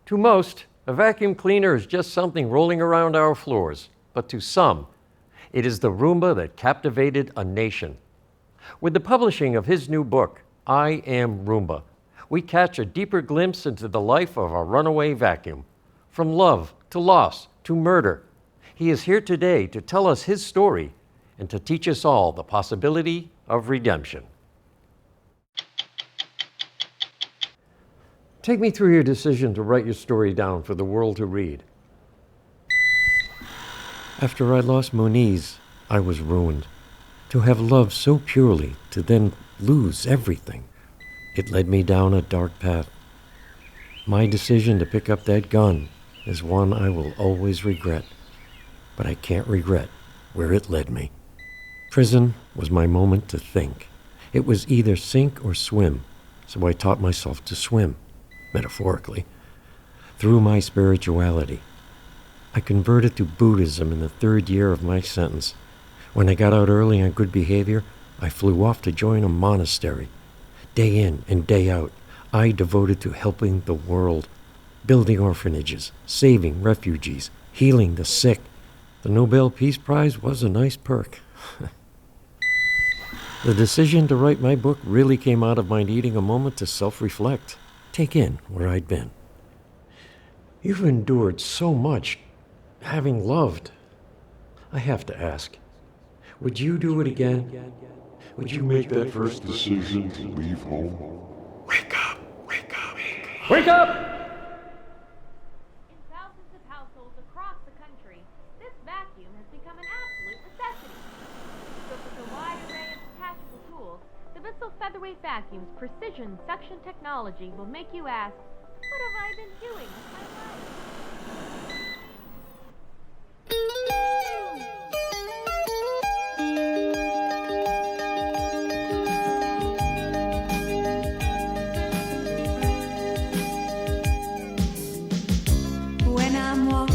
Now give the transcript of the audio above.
To most, a vacuum cleaner is just something rolling around our floors, but to some, it is the Roomba that captivated a nation. With the publishing of his new book, I Am Roomba, we catch a deeper glimpse into the life of a runaway vacuum. From love to loss to murder, he is here today to tell us his story and to teach us all the possibility of redemption. Take me through your decision to write your story down for the world to read. After I lost Moniz, I was ruined. To have loved so purely, to then lose everything, it led me down a dark path. My decision to pick up that gun is one I will always regret, but I can't regret where it led me. Prison was my moment to think. It was either sink or swim, so I taught myself to swim, metaphorically, through my spirituality. I converted to Buddhism in the 3rd year of my sentence. When I got out early on good behavior, I flew off to join a monastery. Day in and day out, I devoted to helping the world, building orphanages, saving refugees, healing the sick. The Nobel Peace Prize was a nice perk. The decision to write my book really came out of my needing a moment to self-reflect, take in where I'd been. You've endured so much, having loved. I have to ask, would you do it again? Would you make that first decision to leave home? Wake up! Wake up! Wake up! In thousands of households across the country, this vacuum has become an absolute necessity. Equipped with a wide array of detachable tools, the Bissell Featherweight Vacuum's precision suction technology will make you ask, what have I been doing with my life? When I'm walking